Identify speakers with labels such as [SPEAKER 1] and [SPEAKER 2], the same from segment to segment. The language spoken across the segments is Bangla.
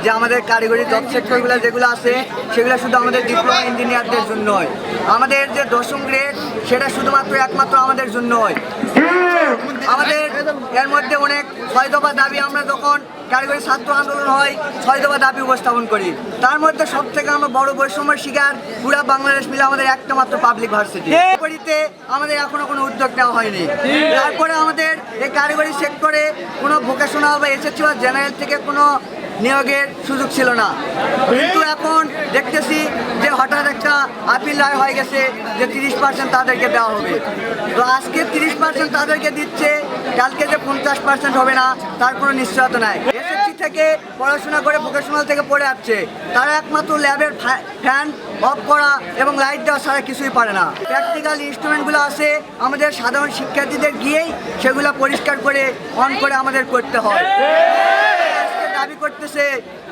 [SPEAKER 1] যে আমাদের কারিগরি জব সেক্টরগুলো যেগুলো আছে সেগুলো শুধু আমাদের ডিপ্লোমা ইঞ্জিনিয়ারদের জন্য নয়, আমাদের যে 10ম গ্রেড সেটা শুধুমাত্র একমাত্র আমাদের জন্য নয়। আমাদের এর মধ্যে অনেক 6 দফা দাবি, আমরা যখন কারিগরি ছাত্র আন্দোলন হয় 6 দফা দাবি উপস্থাপন করি। তার মধ্যে সব থেকে আমরা বড় বৈষম্যের শিকার পুরা বাংলাদেশ মিলে আমাদের একটা মাত্র পাবলিক ভার্সিটি। কারিগরিতে আমাদের এখনো কোনো উদ্যোগ নেওয়া হয়নি। তারপরে আমাদের এই কারিগরি সেক্টরে কোনো ভোকেশনাল বা এসএসসি বা জেনারেল থেকে কোনো নিয়োগের সুযোগ ছিল না, কিন্তু এখন দেখতেছি যে হঠাৎ একটা আপিল রায় হয়ে গেছে যে 30% তাদেরকে দেওয়া হবে। তো আজকে 30% তাদেরকে দিচ্ছে, কালকে যে 50% হবে না তার কোনো নিশ্চয়তা নাই। এসএসসি থেকে পড়াশোনা করে ভোকেশনাল থেকে পড়ে আসছে, তারা একমাত্র ল্যাবের ফ্যান অফ করা এবং লাইট দেওয়া ছাড়া কিছুই পারে না। প্র্যাকটিক্যাল ইনস্ট্রুমেন্টগুলো আছে আমাদের সাধারণ শিক্ষার্থীদের গিয়েই সেগুলো পরিষ্কার করে অন করে আমাদের করতে হয়। দাবি করতেছে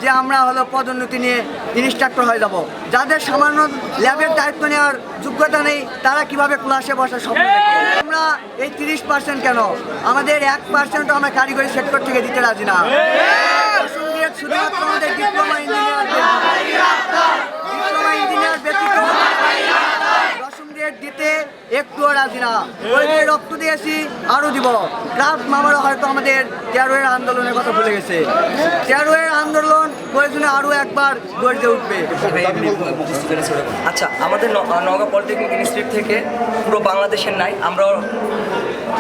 [SPEAKER 1] যে আমরা হলো পদোন্নতি নিয়ে ইনস্ট্রাক্টর হয়ে যাব। যাদের সামান্য ল্যাবের দায়িত্ব নেওয়ার যোগ্যতা নেই তারা কিভাবে ক্লাসে বসার স্বপ্ন দেখে? আমরা এই 30% কেন, আমাদের 1% আমরা কারিগরি সেক্টর থেকে দিতে রাজি না। শুধুমাত্র আমাদের ডিপ্লোমা ইঞ্জিনিয়ার ব্যতীত 10ম গ্রেড দিতে একটুও রাজি না। রক্ত দিয়েছি, আরও দিব। ক্রাফট মামারা হয়তো আমাদের 13-এর আন্দোলনের কথা ভুলে গেছে। 13-এর আন্দোলন প্রয়োজনে আরও একবার গর্জে উঠবে।
[SPEAKER 2] আচ্ছা, আমাদের নওগাঁ পলিটেকনিক ইনস্টিটিউট থেকে পুরো বাংলাদেশের নাই, আমরাও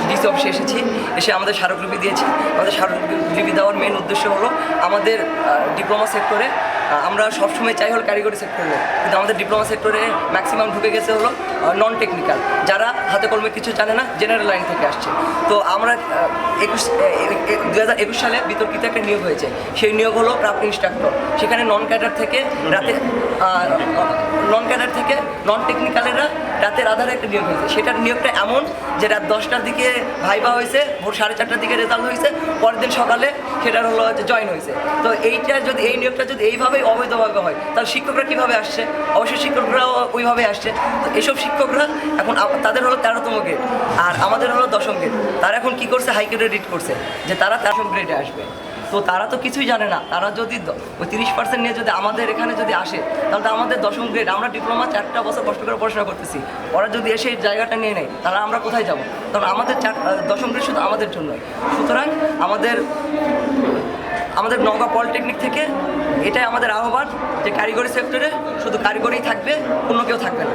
[SPEAKER 2] ডিসি অফিসে এসেছি, এসে আমাদের স্মারকলিপি দিয়েছি। আমাদের স্মারকলিপি দেওয়ার মেন উদ্দেশ্য হলো আমাদের ডিপ্লোমা সেক্টরে আমরা সবসময় চাই হলো কারিগরি সেক্টরে, কিন্তু আমাদের ডিপ্লোমা সেক্টরে ম্যাক্সিমাম ঢুকে গেছে হলো নন টেকনিক্যাল, যারা হাতে কলমে কিছু জানে না, জেনারেল লাইন থেকে আসছে। তো আমরা 2021 সালে বিতর্কিত একটা নিয়োগ হয়েছে, সেই নিয়োগ হলো ক্রাফট ইনস্ট্রাক্টর। সেখানে নন ক্যাডার থেকে নন টেকনিক্যালেরা রাতের আধারে একটা নিয়োগ হয়েছে। সেটার নিয়োগটা এমন যে রাত 10টার দিকে ভাইবা হয়েছে, ভোর 4:30টার দিকে রেজাল্ট হয়েছে, পরের দিন সকালে সেটার হলো যে জয়েন হয়েছে। তো এই নিয়োগটা যদি এইভাবেই অবৈধভাবে হয় তাহলে শিক্ষকরা কীভাবে আসছে? অবশ্যই শিক্ষকরাও ওইভাবে আসছে। তো এইসব শিক্ষকরা এখন তাদের হলো 13তম গ্রেড আর আমাদের হলো 10ম গ্রেড। তারা এখন কী করছে, হাইকোর্টে রিট করছে যে তারা 13ম গ্রেডে আসবে। তো তারা তো কিছুই জানে না। তারা যদি ওই 30% নিয়ে যদি আমাদের এখানে যদি আসে তাহলে তো আমাদের 10ম গ্রেড, আমরা ডিপ্লোমা 4টা বছর কষ্ট করে পড়াশোনা করতেছি, ওরা যদি এসে এই জায়গাটা নিয়ে নেয় তাহলে আমরা কোথায় যাব? কারণ আমাদের 10ম গ্রেড শুধু আমাদের জন্যই। সুতরাং আমাদের নওগাঁ পলিটেকনিক থেকে এটাই আমাদের আহ্বান যে কারিগরি সেক্টরে শুধু কারিগরিই থাকবে, অন্য কেউ থাকবে না।